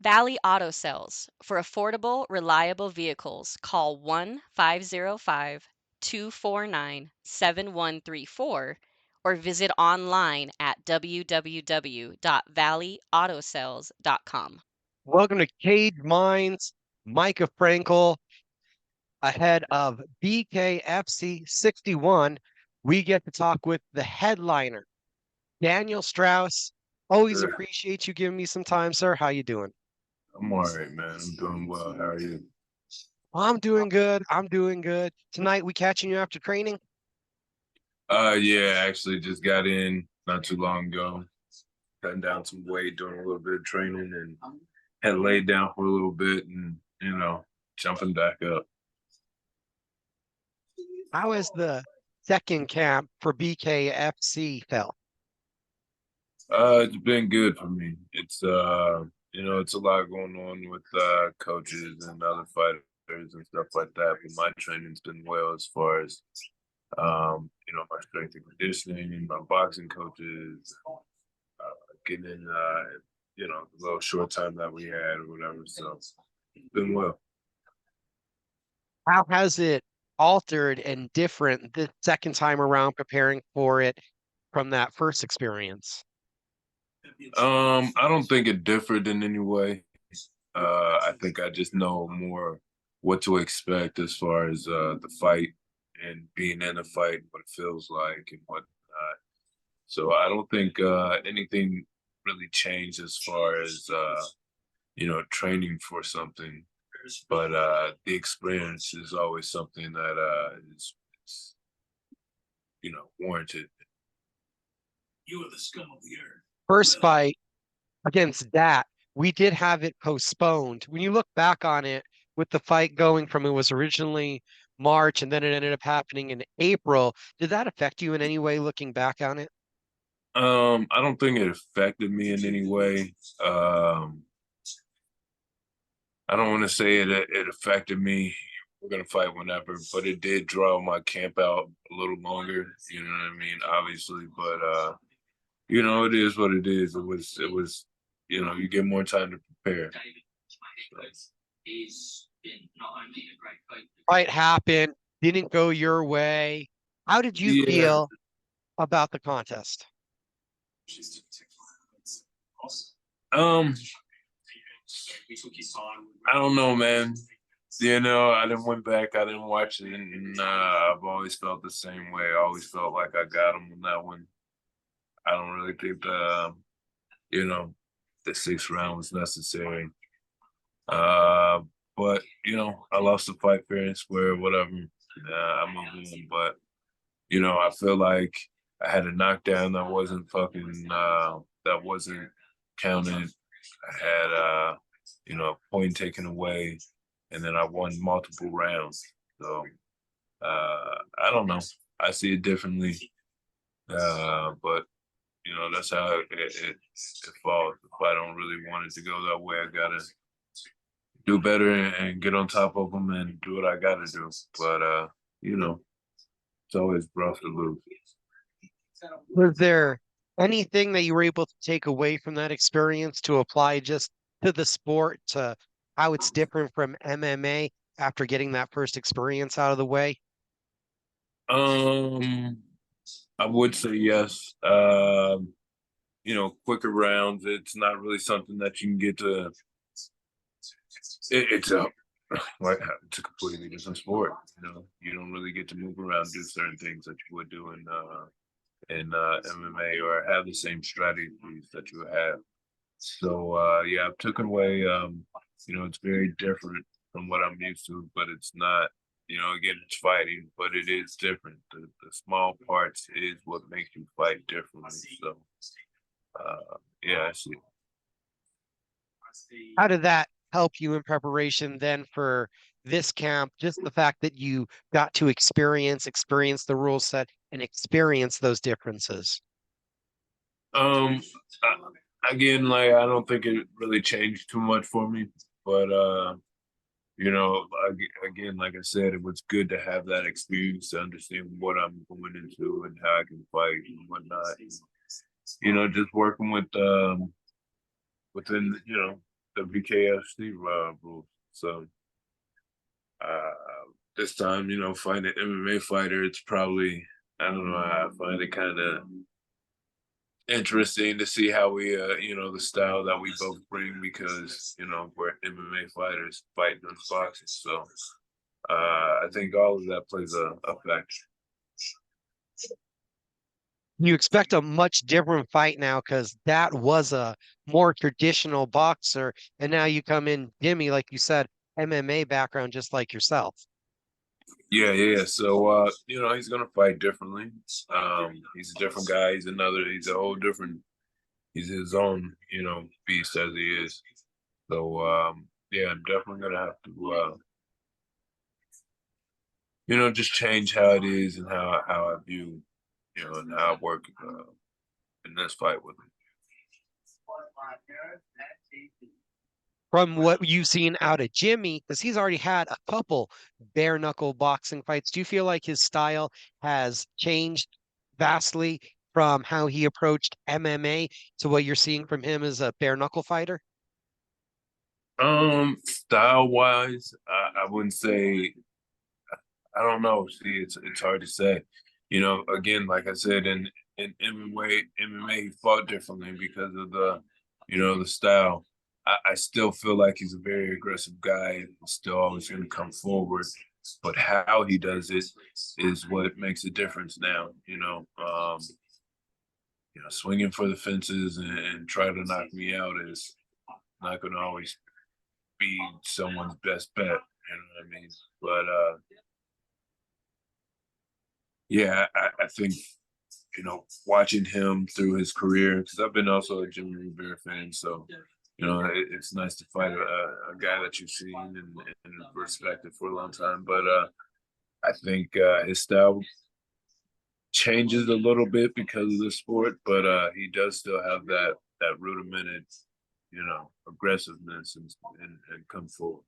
Valley Auto Sales. For affordable, reliable vehicles, call 1-505-249-7134 or visit online at www.valleyAutosales.com. Welcome to Cage Minds, Micah Frankel, ahead of BKFC 61. We get to talk with the headliner, Daniel Straus. Always Sure. appreciate you giving me some time, sir. How you doing? I'm all right, man. I'm doing well. How are you? I'm doing good. I'm doing good. Tonight we catching you after training? Yeah, actually just got in not too long ago. Cutting down some weight, doing a little bit of training, and had laid down for a little bit and, jumping back up. How has the second camp for BKFC felt? It's been good for me. It's a lot going on with coaches and other fighters and stuff like that. But my training's been well as far as my strength and conditioning and my boxing coaches, getting in, the little short time that we had or whatever. So it's been well. How has it altered and different this second time around preparing for it from that first experience? I don't think it differed in any way. I think I just know more what to expect as far as the fight and being in a fight, what it feels like and whatnot. So I don't think anything really changed as far as training for something. But the experience is always something that is warranted. You are the scum of the earth. First fight against Dat, we did have it postponed. When you look back on it, with the fight going from it was originally March and then it ended up happening in April, did that affect you in any way looking back on it? I don't think it affected me in any way. I don't want to say it affected me. We're gonna fight whenever, but it did draw my camp out a little longer. You know what I mean? Obviously, but it is what it is. It was. You get more time to prepare. Fight happened, didn't go your way. How did you Yeah. feel about the contest? Um, I don't know, man. I didn't went back. I didn't watch it, and I've always felt the same way. I always felt like I got him on that one. I don't really think the sixth round was necessary. Uh, but I lost the fight fair and square, whatever. I moved on, but I feel like I had a knockdown that wasn't that wasn't counted. I had a point taken away, and then I won multiple rounds. So I don't know. I see it differently, but that's how it falls. If I don't really want it to go that way, I gotta do better and get on top of them and do what I gotta do. But it's always rough to lose. Was there anything that you were able to take away from that experience to apply just to the sport, to how it's different from MMA after getting that first experience out of the way? Um, I would say yes. Quicker rounds. It's not really something that you can get to. It's a like it's a completely different sport. You don't really get to move around, do certain things that you would do in MMA or have the same strategies that you have. So yeah, I've taken away. It's very different from what I'm used to, but it's not. Again, it's fighting, but it is different. The small parts is what makes you fight differently. So yeah, I see. How did that help you in preparation then for this camp? Just the fact that you got to experience the rule set and experience those differences. Um, Again, like I don't think it really changed too much for me, but again, like I said, it was good to have that experience to understand what I'm going into and how I can fight and whatnot. Just working within the BKFC rules. So uh, this time, fighting an MMA fighter, it's probably, I don't know. I find it kind of interesting to see how we, the style that we both bring because we're MMA fighters fighting in boxing. So I think all of that plays a factor. You expect a much different fight now because that was a more traditional boxer, and now you come in, Jimmie, like you said, MMA background, just like yourself. Yeah. So he's gonna fight differently. He's a different guy. He's a whole different. He's his own, beast as he is. So yeah, I'm definitely gonna have to just change how it is and how I view, and how I work in this fight with him. From what you've seen out of Jimmie, because he's already had a couple bare knuckle boxing fights, do you feel like his style has changed vastly from how he approached MMA to what you're seeing from him as a bare knuckle fighter? Style wise, I wouldn't say. I don't know. See, it's hard to say. Again, like I said, in MMA he fought differently because of the style. I still feel like he's a very aggressive guy. He's still always going to come forward, but how he does it is what makes a difference now. Swinging for the fences and try to knock me out is not going to always be someone's best bet. You know what I mean? But yeah, I think watching him through his career because I've been also a Jimmie Rivera fan, so it's nice to fight a guy that you've seen and respected for a long time. But I think his style changes a little bit because of the sport, but he does still have that rudimented, aggressiveness and come forward.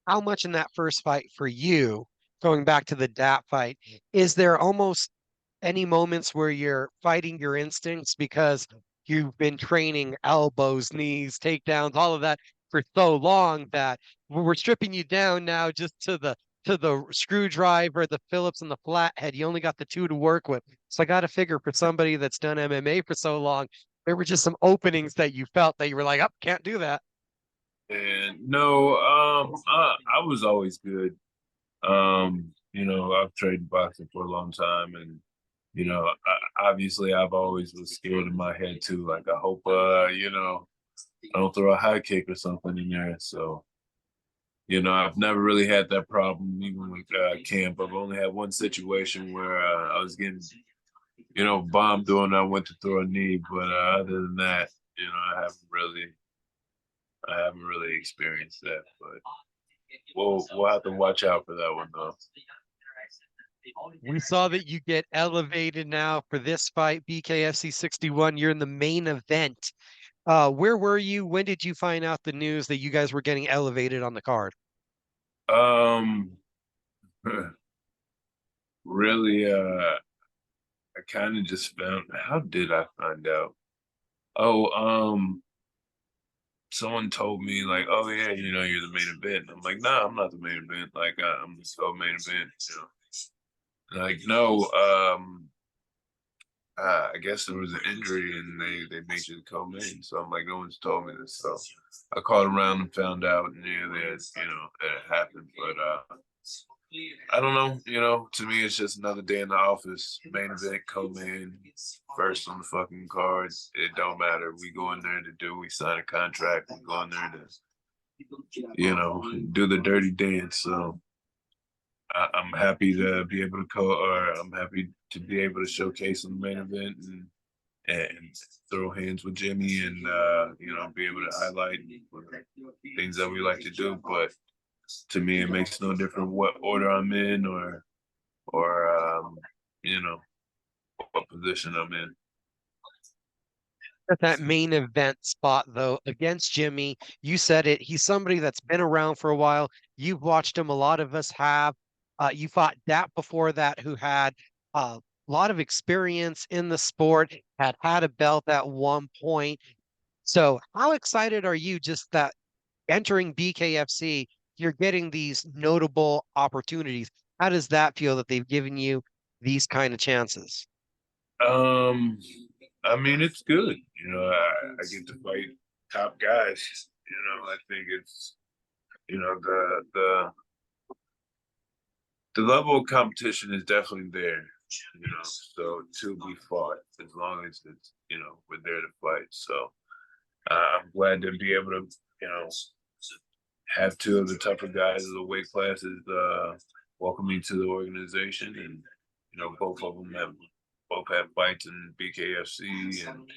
How much in that first fight for you, going back to the Dat fight, is there almost any moments where you're fighting your instincts because you've been training elbows, knees, takedowns, all of that for so long that we're stripping you down now just to the screwdriver, the Phillips, and the flathead. You only got the two to work with. So I got to figure for somebody that's done MMA for so long, there were just some openings that you felt that you were like, oh, can't do that. And no, I was always good. I've trained boxing for a long time, and obviously I've always was scared in my head too. Like I hope, I don't throw a high kick or something in there. So, I've never really had that problem, even with camp. I've only had one situation where I was getting, bombed when I went to throw a knee. But other than that, I haven't really experienced that. But we'll have to watch out for that one though. We saw that you get elevated now for this fight, BKFC 61. You're in the main event. Where were you? When did you find out the news that you guys were getting elevated on the card? Um, really, I kind of just found. How did I find out? Oh, someone told me like, oh yeah, you're the main event. I'm like, nah, I'm not the main event. Like, I'm the co-main event. Like, no, I guess there was an injury and they made you the co-main. So I'm like, no one's told me this. So I called around and found out, and yeah, that it happened. But I don't know. To me, it's just another day in the office. Main event, co-main, first on the fucking card. It don't matter. We go in there we sign a contract. We go in there to, do the dirty dance. So I'm happy to be able to I'm happy to be able to showcase in the main event and throw hands with Jimmie and be able to highlight things that we like to do. But to me, it makes no difference what order I'm in or what position I'm in. At that main event spot, though, against Jimmie, you said it. He's somebody that's been around for a while. You've watched him. A lot of us have. You fought Dat before that, who had a lot of experience in the sport, had a belt at one point. So how excited are you just that entering BKFC, you're getting these notable opportunities? How does that feel that they've given you these kind of chances? Um, I mean, it's good. I get to fight top guys. I think it's the level of competition is definitely there. So to be fought as long as it's we're there to fight. So I'm glad to be able to have two of the tougher guys of the weight classes welcome me to the organization, and both of them have fights in BKFC and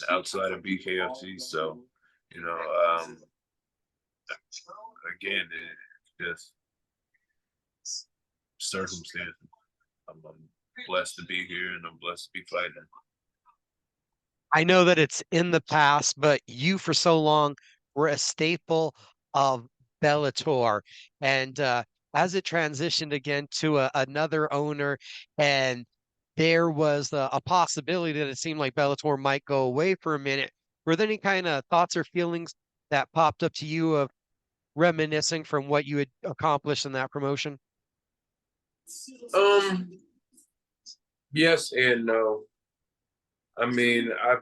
outside of BKFC. So you know, um, again, it's just circumstances. I'm blessed to be here, and I'm blessed to be fighting. I know that it's in the past, but you for so long were a staple of Bellator. And as it transitioned again to another owner, and there was a possibility that it seemed like Bellator might go away for a minute. Were there any kind of thoughts or feelings that popped up to you of reminiscing from what you had accomplished in that promotion? Um, yes and no. I mean, I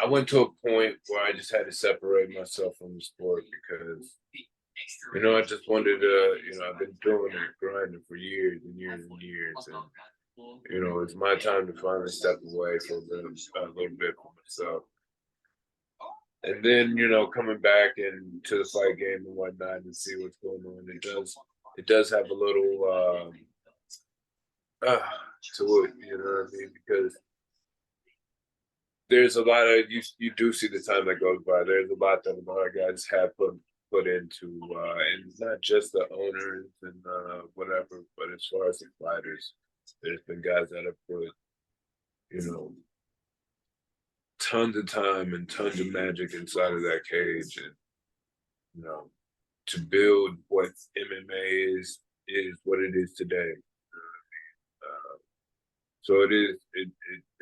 went to a point where I just had to separate myself from the sport because, I just wanted to, I've been doing it, grinding for years and years and years. And, it's my time to finally step away for a little bit for myself. And then, coming back into the fight game and whatnot and see what's going on, it does have a little, uh, to it, you know what I mean? Because there's a lot of you do see the time that goes by. There's a lot that a lot of guys have put into and not just the owners and whatever, but as far as the fighters, there's been guys that have put, you know, tons of time and tons of magic inside of that cage, and you know, to build what MMA is what it is today. So it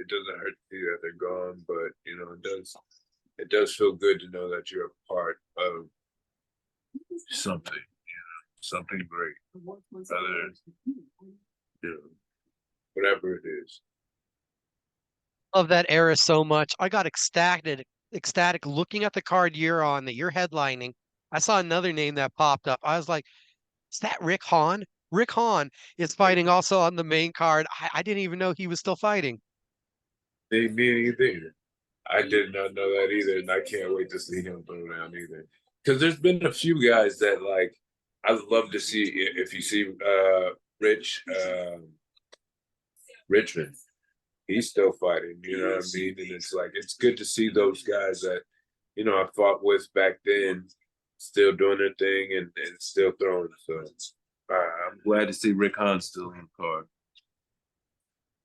doesn't hurt to see that they're gone, but it does feel good to know that you're a part of something, something great, other you know, whatever it is. Love that era so much. I got ecstatic looking at the card you're on that you're headlining. I saw another name that popped up. I was like, is that Rick Hahn? Rick Hahn is fighting also on the main card. I didn't even know he was still fighting. Me either. I did not know that either, and I can't wait to see him throw down either. Because there's been a few guys that I'd love to see if you see Richmond. He's still fighting, you know what I mean? And it's like it's good to see those guys that, I fought with back then still doing their thing and still throwing. So I'm glad to see Rick Hahn still on the card.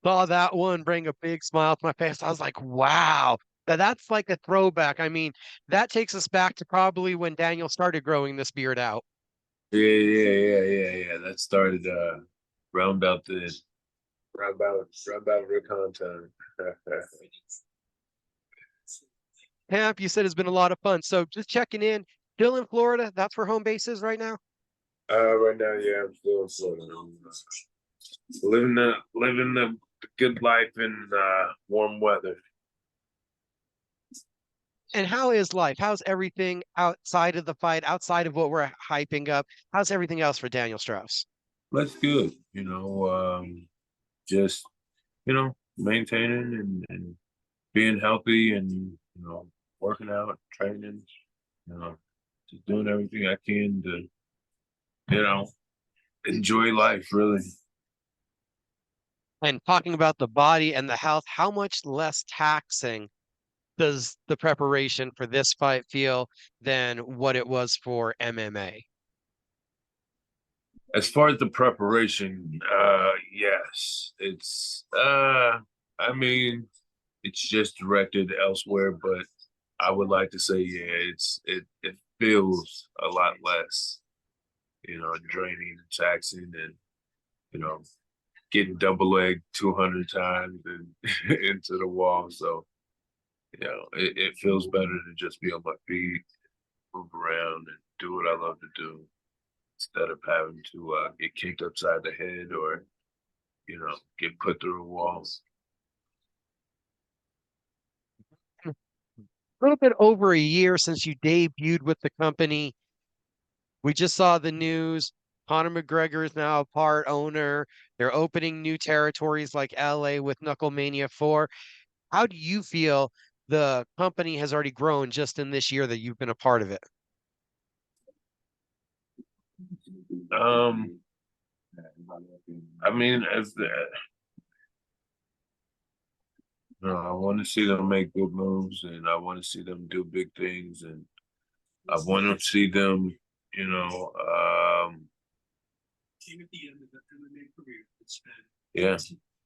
Saw that one bring a big smile to my face. I was like, wow. That's like a throwback. I mean, that takes us back to probably when Daniel started growing this beard out. Yeah. That started round about the round about Rick Hahn time. Camp, you said it's been a lot of fun. So just checking in, still in Florida. That's where home base is right now. Right now, yeah, I'm still in Florida. I'm living the good life in warm weather. And how is life? How's everything outside of the fight, outside of what we're hyping up? How's everything else for Daniel Strauss? That's good, just maintaining and being healthy and working out, training, just doing everything I can to enjoy life really. And talking about the body and the health, how much less taxing does the preparation for this fight feel than what it was for MMA? As far as the preparation, yes, I mean, it's just directed elsewhere, but I would like to say, yeah, it feels a lot less, draining, taxing, and you know, getting double legged 200 times and into the wall. So, it feels better to just be on my feet, move around, and do what I love to do instead of having to get kicked upside the head or, get put through a wall. A little bit over a year since you debuted with the company. We just saw the news. Conor McGregor is now a part owner. They're opening new territories like LA with Knucklemania 4. How do you feel the company has already grown just in this year that you've been a part of it? I mean, I want to see them make good moves, and I want to see them do big things, and I want to see them, you know, yeah,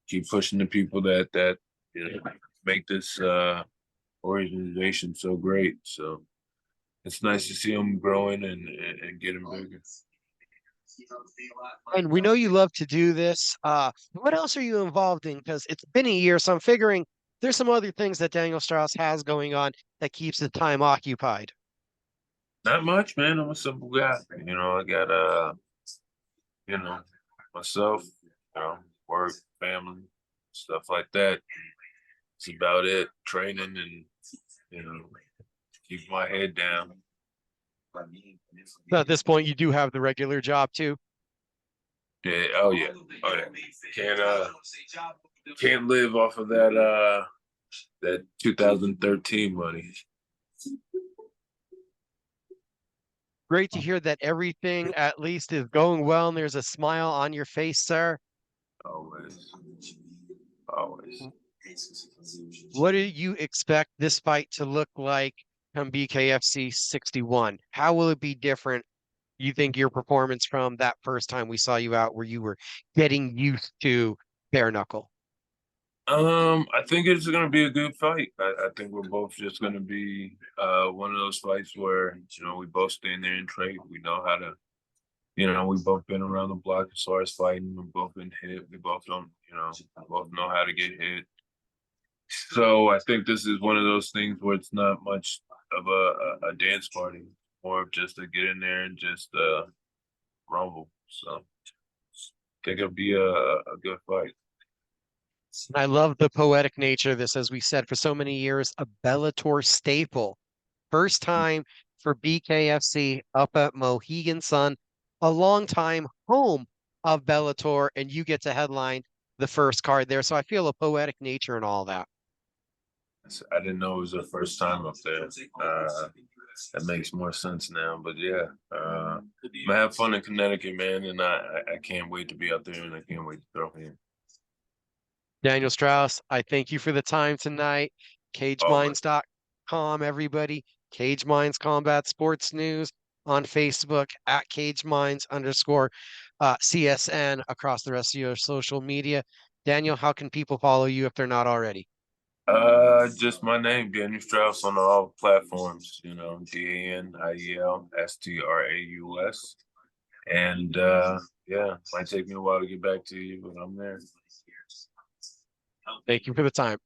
keep pushing the people that make this organization so great. So it's nice to see them growing and getting bigger. And we know you love to do this. What else are you involved in? Because it's been a year, so I'm figuring there's some other things that Daniel Strauss has going on that keeps the time occupied. Not much, man. I'm a simple guy. I got you know, myself, work, family, stuff like that. It's about it. Training and keep my head down. So at this point, you do have the regular job too. Yeah. Oh yeah. Oh yeah. Can't live off of that 2013 money. Great to hear that everything at least is going well and there's a smile on your face, sir. Always. Always. What do you expect this fight to look like come BKFC 61? How will it be different? You think your performance from that first time we saw you out where you were getting used to bare knuckle? I think it's gonna be a good fight. I think we're both just gonna be one of those fights where we both stand there and trade. We know how to, we both been around the block as far as fighting. We've both been hit. We both don't, both know how to get hit. So I think this is one of those things where it's not much of a dance party, more of just to get in there and just rumble. So I think it'll be a good fight. And I love the poetic nature of this, as we said for so many years, a Bellator staple. First time for BKFC up at Mohegan Sun, a long time home of Bellator, and you get to headline the first card there. So I feel a poetic nature in all that. I didn't know it was their first time up there. That makes more sense now. But yeah, I'm gonna have fun in Connecticut, man, and I can't wait to be out there, and I can't wait to throw in. Daniel Strauss, I thank you for the time tonight. Always. CageMinds.com, everybody. Cage Minds Combat Sports News on Facebook at CageMinds_CSN across the rest of your social media. Daniel, how can people follow you if they're not already? Just my name, Daniel Strauss, on all platforms. DANIELSTRAUS, and yeah, might take me a while to get back to you, but I'm there. Thank you for the time.